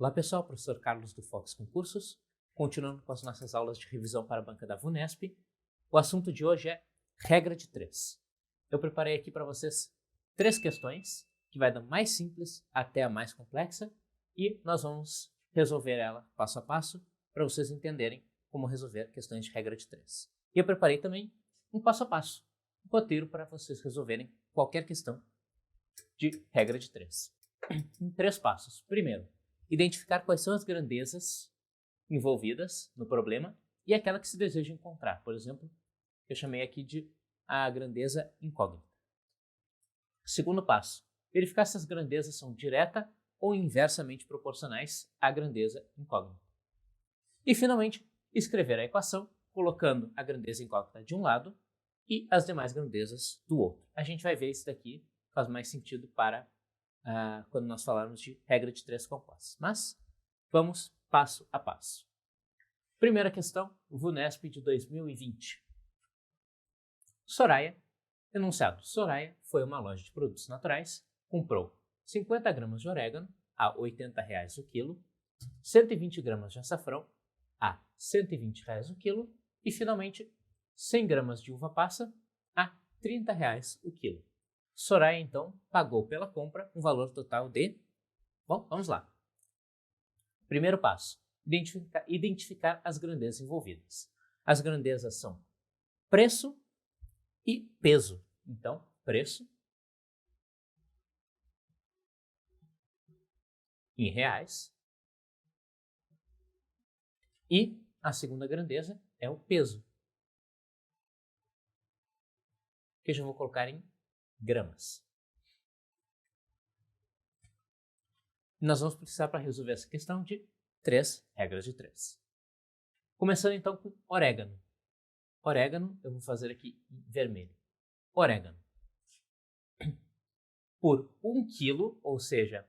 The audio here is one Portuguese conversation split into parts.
Olá pessoal, professor Carlos do Fox Concursos, continuando com as nossas aulas de revisão para a banca da VUNESP. O assunto de hoje é regra de 3. Eu preparei aqui para vocês 3 questões, que vai da mais simples até a mais complexa, e nós vamos resolver ela passo a passo para vocês entenderem como resolver questões de regra de 3. E eu preparei também um passo a passo, um roteiro para vocês resolverem qualquer questão de regra de 3. Em 3 passos. Primeiro, identificar quais são as grandezas envolvidas no problema e aquela que se deseja encontrar. Por exemplo, eu chamei aqui de a grandeza incógnita. Segundo passo, verificar se as grandezas são direta ou inversamente proporcionais à grandeza incógnita. E, finalmente, escrever a equação colocando a grandeza incógnita de um lado e as demais grandezas do outro. A gente vai ver isso daqui, faz mais sentido para quando nós falarmos de regra de 3 compostas. Mas vamos passo a passo. Primeira questão, VUNESP de 2020. Soraya, enunciado. Soraya foi a uma loja de produtos naturais, comprou 50 gramas de orégano a R$ 80 o quilo, 120 gramas de açafrão a R$ 120 o quilo e, finalmente, 100 gramas de uva passa a R$ 30 o quilo. Soraya, então, pagou pela compra um valor total de... Bom, vamos lá. Primeiro passo, identificar as grandezas envolvidas. As grandezas são preço e peso. Então, preço em reais. E a segunda grandeza é o peso, que eu já vou colocar em gramas. Nós vamos precisar, para resolver essa questão, de 3 regras de 3. Começando então com orégano. Orégano, eu vou fazer aqui em vermelho. Orégano. Por 1 quilo, ou seja,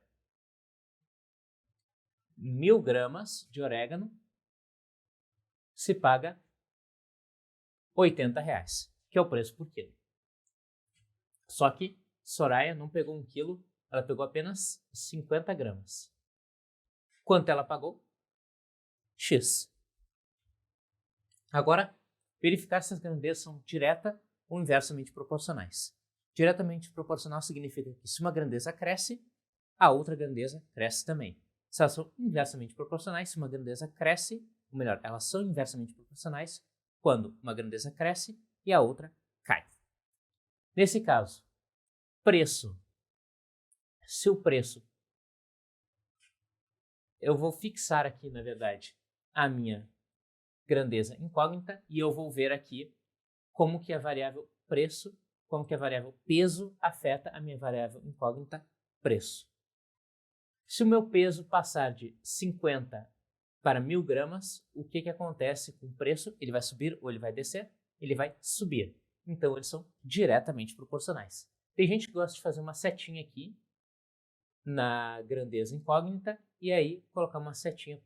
1000 gramas de orégano, se paga R$ 80, que é o preço por quilo. Só que Soraya não pegou 1 quilo, ela pegou apenas 50 gramas. Quanto ela pagou? X. Agora, verificar se as grandezas são direta ou inversamente proporcionais. Diretamente proporcional significa que se uma grandeza cresce, a outra grandeza cresce também. Se elas são inversamente proporcionais, se uma grandeza cresce, ou melhor, elas são inversamente proporcionais quando uma grandeza cresce e a outra cai. Nesse caso, preço. Se o preço... Eu vou fixar aqui, na verdade, a minha grandeza incógnita e eu vou ver aqui como que a variável preço, como que a variável peso afeta a minha variável incógnita preço. Se o meu peso passar de 50 para 1000 gramas, o que acontece com o preço? Ele vai subir ou ele vai descer? Ele vai subir. Então, eles são diretamente proporcionais. Tem gente que gosta de fazer uma setinha aqui na grandeza incógnita e aí colocar uma setinha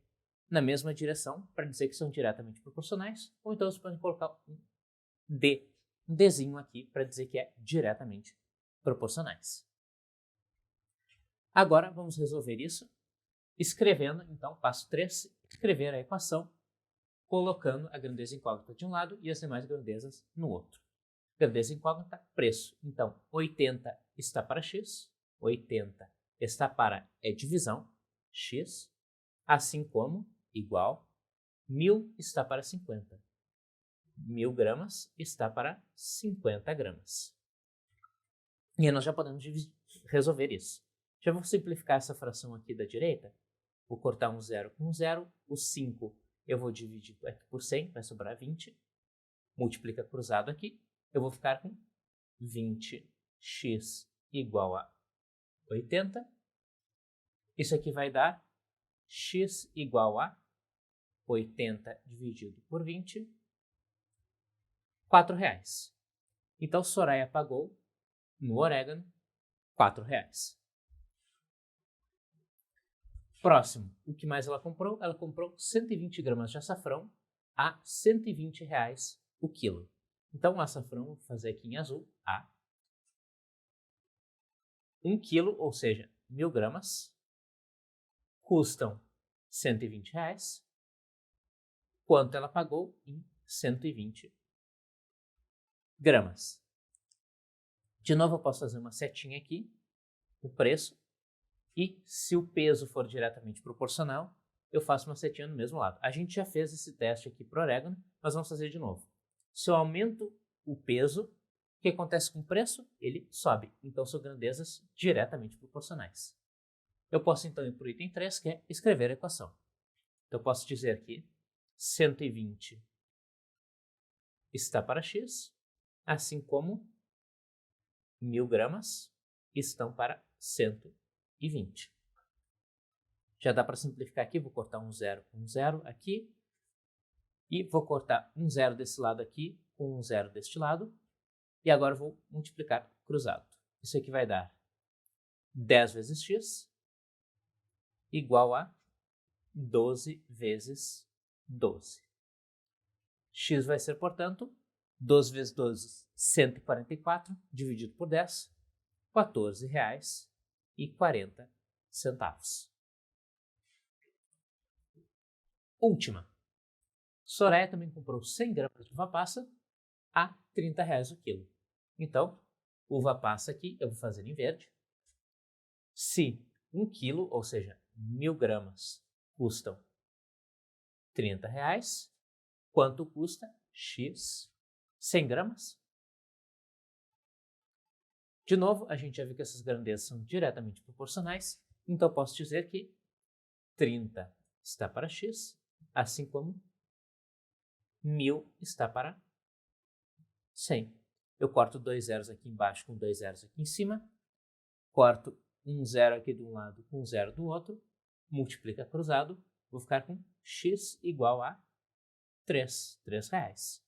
na mesma direção para dizer que são diretamente proporcionais, ou então você pode colocar um Dzinho aqui para dizer que é diretamente proporcionais. Agora vamos resolver isso escrevendo, então, passo 3, escrever a equação colocando a grandeza incógnita de um lado e as demais grandezas no outro. Grandeza incógnita, preço. Então, 80 está para x, 80 está para divisão, x, assim como igual, 1000 está para 50. 1000 gramas está para 50 gramas. E aí nós já podemos resolver isso. Já vou simplificar essa fração aqui da direita. Vou cortar um zero com um zero. O 5 eu vou dividir por 100, vai sobrar 20. Multiplica cruzado aqui. Eu vou ficar com 20x igual a 80. Isso aqui vai dar x igual a 80 dividido por 20, R$ 4. Então, Soraya pagou no orégano R$ 4. Próximo, o que mais ela comprou? Ela comprou 120 gramas de açafrão a R$ 120 o quilo. Então, o açafrão, vou fazer aqui em azul, a 1 quilo, ou seja, 1000 gramas, custam R$ 120. Quanto ela pagou em 120 gramas. De novo, eu posso fazer uma setinha aqui, o preço, e se o peso for diretamente proporcional, eu faço uma setinha no mesmo lado. A gente já fez esse teste aqui para o orégano, mas vamos fazer de novo. Se eu aumento o peso, o que acontece com o preço? Ele sobe. Então, são grandezas diretamente proporcionais. Eu posso, então, ir para o item 3, que é escrever a equação. Então, eu posso dizer que 120 está para x, assim como 1000 gramas estão para 120. Já dá para simplificar aqui, vou cortar um zero com um zero aqui, e vou cortar um zero desse lado aqui com um zero deste lado, e agora vou multiplicar cruzado. Isso aqui vai dar 10 vezes x igual a 12 vezes 12. X vai ser, portanto, 12 vezes 12, 144, dividido por 10, R$ 14,40. Última. Soraya também comprou 100 gramas de uva passa a R$ 30 o quilo. Então, uva passa aqui eu vou fazer em verde. Se 1 quilo, ou seja, 1000 gramas, custam R$ 30, quanto custa x 100 gramas? De novo, a gente já viu que essas grandezas são diretamente proporcionais, então eu posso dizer que 30 está para x, assim como 1000 está para 100. Eu corto 2 zeros aqui embaixo com 2 zeros aqui em cima, corto um zero aqui de um lado com um zero do outro, multiplica cruzado, vou ficar com x igual a 3 reais.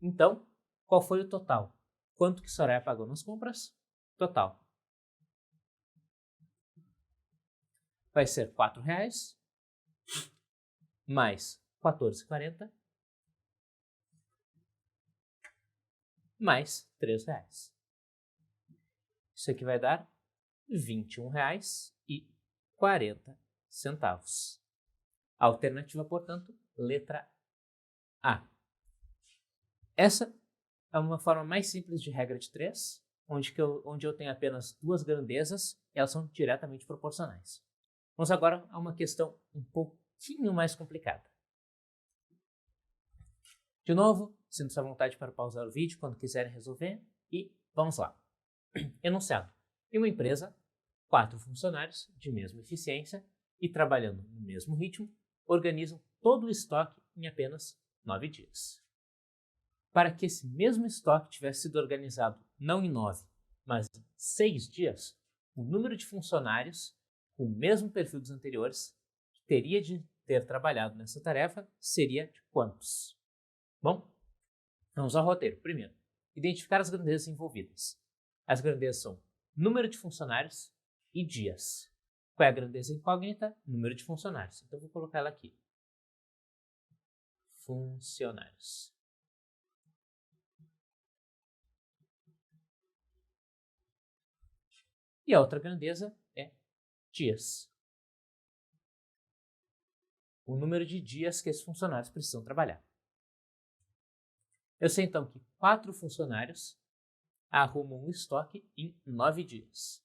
Então, qual foi o total? Quanto que Soraya pagou nas compras? Total. Vai ser R$ 4,00 mais 14,40 mais R$ 3,00. Isso aqui vai dar R$ 21,40. A alternativa, portanto, letra A. Essa é uma forma mais simples de regra de 3, onde eu tenho apenas duas grandezas e elas são diretamente proporcionais. Vamos agora a uma questão um pouquinho mais complicada. De novo, sinta-se à vontade para pausar o vídeo quando quiserem resolver e vamos lá. Enunciado. Em uma empresa, 4 funcionários de mesma eficiência e trabalhando no mesmo ritmo organizam todo o estoque em apenas 9 dias. Para que esse mesmo estoque tivesse sido organizado não em 9, mas em 6 dias, o número de funcionários com o mesmo perfil dos anteriores que teria de ter trabalhado nessa tarefa seria de quantos? Bom, vamos ao roteiro. Primeiro, identificar as grandezas envolvidas. As grandezas são número de funcionários e dias. Qual é a grandeza incógnita? Número de funcionários. Então, vou colocar ela aqui. Funcionários. E a outra grandeza é dias. O número de dias que esses funcionários precisam trabalhar. Eu sei então que 4 funcionários arrumam o estoque em 9 dias.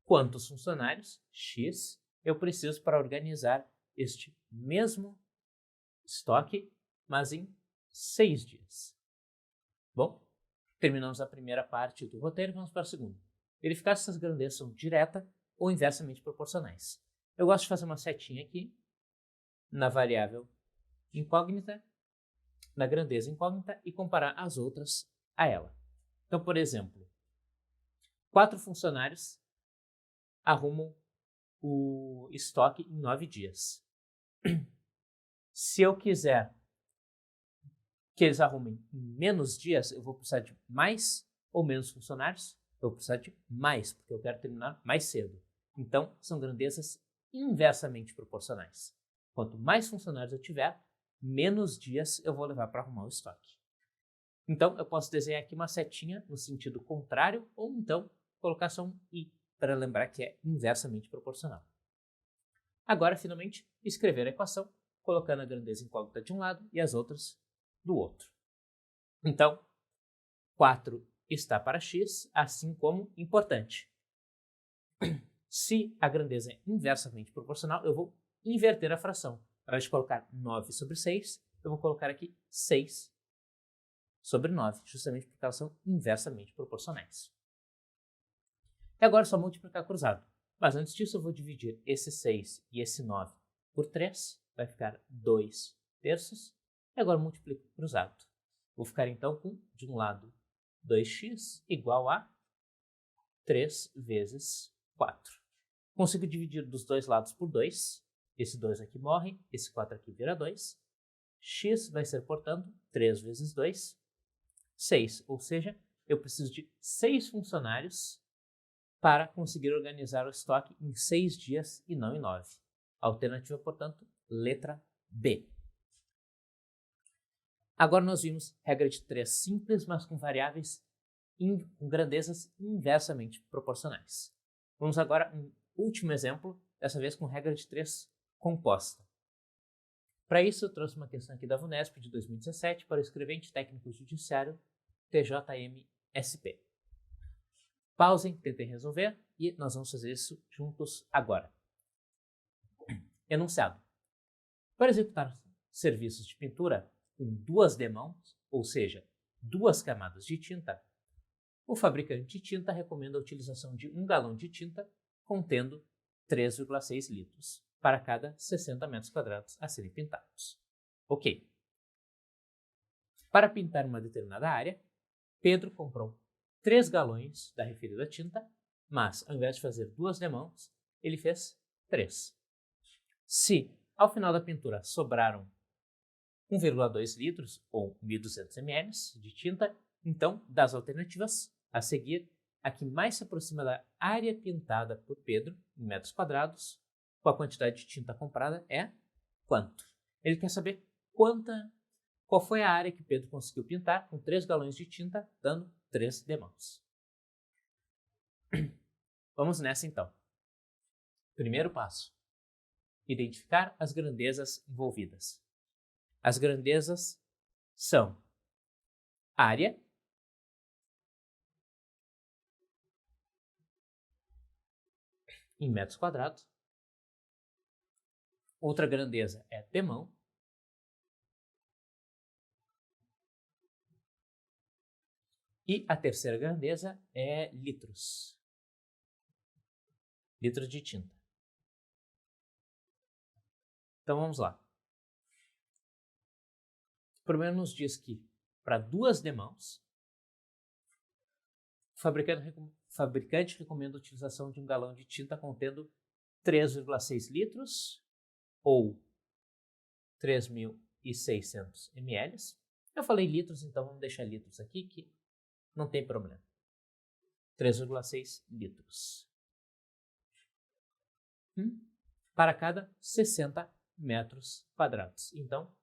Quantos funcionários, X, eu preciso para organizar este mesmo estoque, mas em 6 dias? Bom, terminamos a primeira parte do roteiro e vamos para a segunda. Verificar se essas grandezas são direta ou inversamente proporcionais. Eu gosto de fazer uma setinha aqui na variável incógnita, na grandeza incógnita e comparar as outras a ela. Então, por exemplo, 4 funcionários arrumam o estoque em 9 dias. Se eu quiser que eles arrumem em menos dias, eu vou precisar de mais ou menos funcionários? Eu vou precisar de mais, porque eu quero terminar mais cedo. Então, são grandezas inversamente proporcionais. Quanto mais funcionários eu tiver, menos dias eu vou levar para arrumar o estoque. Então, eu posso desenhar aqui uma setinha no sentido contrário, ou então colocar só um i, para lembrar que é inversamente proporcional. Agora, finalmente, escrever a equação, colocando a grandeza incógnita de um lado e as outras do outro. Então, 4 está para x, assim como importante. Se a grandeza é inversamente proporcional, eu vou inverter a fração. Ao invés de colocar 9 sobre 6, eu vou colocar aqui 6 sobre 9, justamente porque elas são inversamente proporcionais. E agora é só multiplicar cruzado. Mas antes disso, eu vou dividir esse 6 e esse 9 por 3, vai ficar 2 terços. E agora multiplico cruzado. Vou ficar então com, de um lado, 2x igual a 3 vezes 4. Consigo dividir dos dois lados por 2. Esse 2 aqui morre, esse 4 aqui vira 2. X vai ser, portanto, 3 vezes 2, 6. Ou seja, eu preciso de 6 funcionários para conseguir organizar o estoque em 6 dias e não em 9. Alternativa, portanto, letra B. Agora nós vimos regra de 3 simples, mas com variáveis com grandezas inversamente proporcionais. Vamos agora a um último exemplo, dessa vez com regra de 3 composta. Para isso, eu trouxe uma questão aqui da VUNESP de 2017 para o escrevente técnico judiciário TJM-SP. Pausem, tentem resolver e nós vamos fazer isso juntos agora. Enunciado. Para executar serviços de pintura com 2 demãos, ou seja, 2 camadas de tinta, o fabricante de tinta recomenda a utilização de 1 galão de tinta contendo 3,6 litros para cada 60 metros quadrados a serem pintados. Ok. Para pintar uma determinada área, Pedro comprou 3 galões da referida tinta, mas ao invés de fazer 2 demãos, ele fez 3. Se ao final da pintura sobraram 1,2 litros ou 1.200 ml de tinta, então, das alternativas a seguir, a que mais se aproxima da área pintada por Pedro, em metros quadrados, com a quantidade de tinta comprada, é quanto? Ele quer saber qual foi a área que Pedro conseguiu pintar com 3 galões de tinta, dando 3 demãos. Vamos nessa então. Primeiro passo: identificar as grandezas envolvidas. As grandezas são área, em metros quadrados. Outra grandeza é demão. E a terceira grandeza é litros. Litros de tinta. Então vamos lá. Primeiro nos diz que para 2 demãos, o fabricante recomenda a utilização de 1 galão de tinta contendo 3,6 litros ou 3.600 ml. Eu falei litros, então vamos deixar litros aqui que não tem problema. 3,6 litros. Para cada 60 metros quadrados. Então,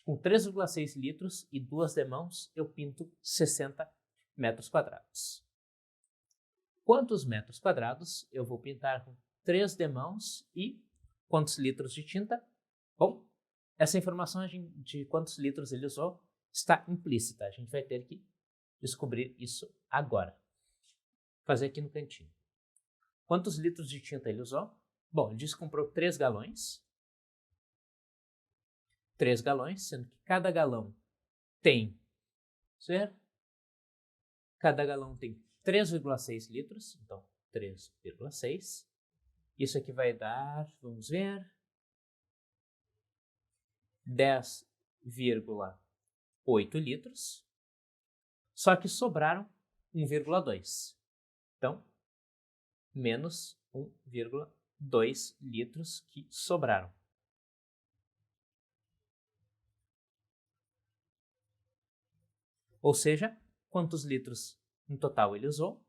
com 3,6 litros e 2 demãos, eu pinto 60 metros quadrados. Quantos metros quadrados eu vou pintar com 3 demãos e quantos litros de tinta? Bom, essa informação de quantos litros ele usou está implícita. A gente vai ter que descobrir isso agora. Vou fazer aqui no cantinho. Quantos litros de tinta ele usou? Bom, ele disse que comprou 3 galões. 3 galões, sendo que cada galão tem, certo? Cada galão tem 3,6 litros, então 3,6. Isso aqui vai dar, vamos ver, 10,8 litros. Só que sobraram 1,2. Então, menos 1,2 litros que sobraram. Ou seja, quantos litros no total ele usou?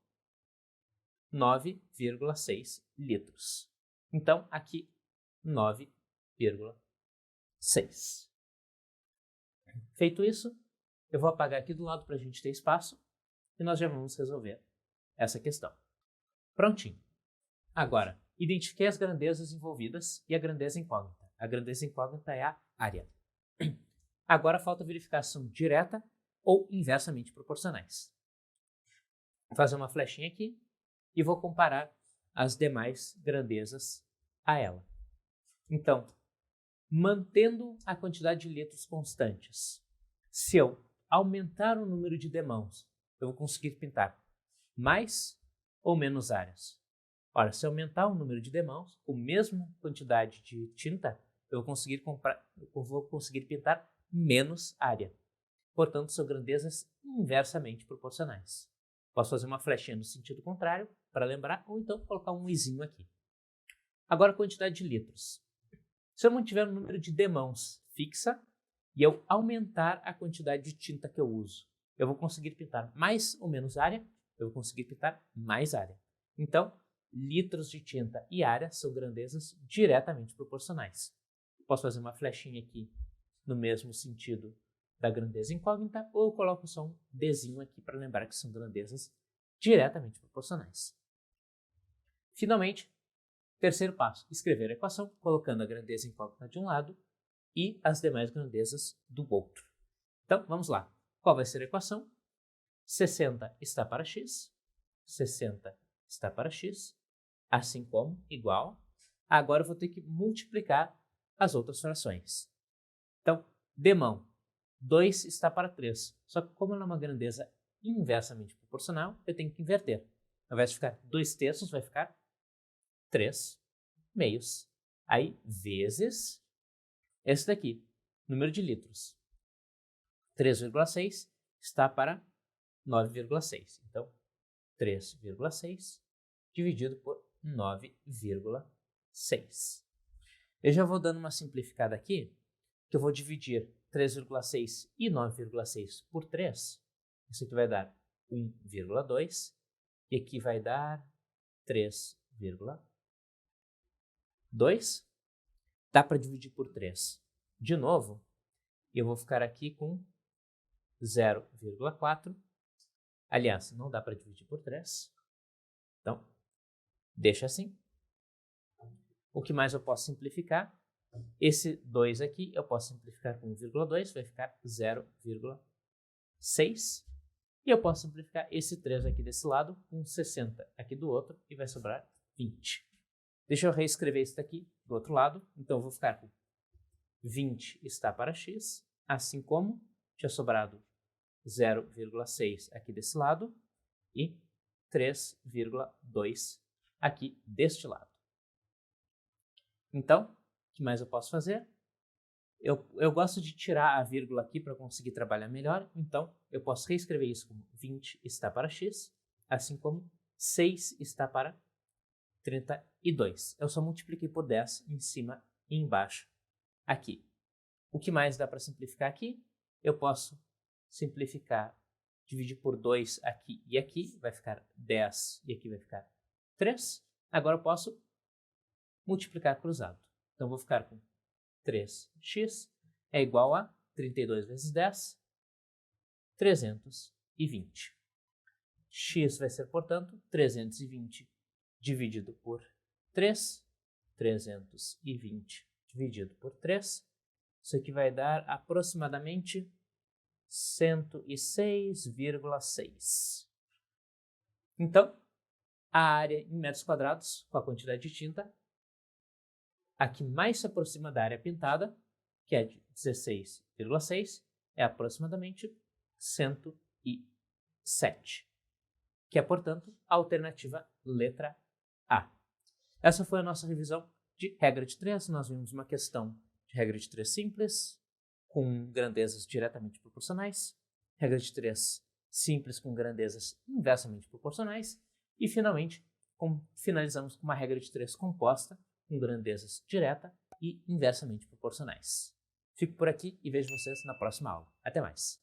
9,6 litros. Então, aqui, 9,6. Feito isso, eu vou apagar aqui do lado para a gente ter espaço e nós já vamos resolver essa questão. Prontinho. Agora, identifiquei as grandezas envolvidas e a grandeza incógnita. A grandeza incógnita é a área. Agora falta a verificação direta ou inversamente proporcionais. Vou fazer uma flechinha aqui e vou comparar as demais grandezas a ela. Então, mantendo a quantidade de litros constantes, se eu aumentar o número de demãos, eu vou conseguir pintar mais ou menos áreas. Ora, se aumentar o número de demãos, com a mesma quantidade de tinta, eu vou conseguir pintar menos área. Portanto, são grandezas inversamente proporcionais. Posso fazer uma flechinha no sentido contrário, para lembrar, ou então colocar um izinho aqui. Agora, a quantidade de litros. Se eu mantiver o número de demãos fixa e eu aumentar a quantidade de tinta que eu uso, eu vou conseguir pintar mais ou menos área, eu vou conseguir pintar mais área. Então, litros de tinta e área são grandezas diretamente proporcionais. Posso fazer uma flechinha aqui no mesmo sentido da grandeza incógnita, ou eu coloco só um Dzinho aqui para lembrar que são grandezas diretamente proporcionais. Finalmente, terceiro passo, escrever a equação, colocando a grandeza incógnita de um lado e as demais grandezas do outro. Então, vamos lá. Qual vai ser a equação? 60 está para x, 60 está para x, assim como igual. Agora eu vou ter que multiplicar as outras frações. Então, demão, 2 está para 3. Só que como ela é uma grandeza inversamente proporcional, eu tenho que inverter. Ao invés de ficar 2 terços, vai ficar 3 meios. Aí, vezes esse daqui, número de litros. 3,6 está para 9,6. Então, 3,6 dividido por 9,6. Eu já vou dando uma simplificada aqui, que eu vou dividir 3,6 e 9,6 por 3. Isso aqui vai dar 1,2. E aqui vai dar 3,2. Dá para dividir por 3. De novo, eu vou ficar aqui com 0,4. Aliás, não dá para dividir por 3. Então, deixa assim. O que mais eu posso simplificar? Esse 2 aqui eu posso simplificar com 1,2, vai ficar 0,6. E eu posso simplificar esse 3 aqui desse lado com 60 aqui do outro e vai sobrar 20. Deixa eu reescrever isso daqui do outro lado. Então, eu vou ficar com 20 está para x, assim como tinha sobrado 0,6 aqui desse lado e 3,2 aqui deste lado. Então, o que mais eu posso fazer? Eu gosto de tirar a vírgula aqui para conseguir trabalhar melhor, então eu posso reescrever isso como 20 está para x, assim como 6 está para 32. Eu só multipliquei por 10 em cima e embaixo aqui. O que mais dá para simplificar aqui? Eu posso simplificar, dividir por 2 aqui e aqui, vai ficar 10 e aqui vai ficar 3. Agora eu posso multiplicar cruzado. Então eu vou ficar com 3x é igual a 32 vezes 10, 320. X vai ser, portanto, 320 dividido por 3, 320 dividido por 3. Isso aqui vai dar aproximadamente 106,6. Então, a área em metros quadrados, com a quantidade de tinta, a que mais se aproxima da área pintada, que é de 16,6, é aproximadamente 107, que é, portanto, a alternativa letra A. Essa foi a nossa revisão de regra de 3. Nós vimos uma questão de regra de 3 simples, com grandezas diretamente proporcionais, regra de 3 simples com grandezas inversamente proporcionais, e, finalmente, finalizamos com uma regra de 3 composta, com grandezas direta e inversamente proporcionais. Fico por aqui e vejo vocês na próxima aula. Até mais!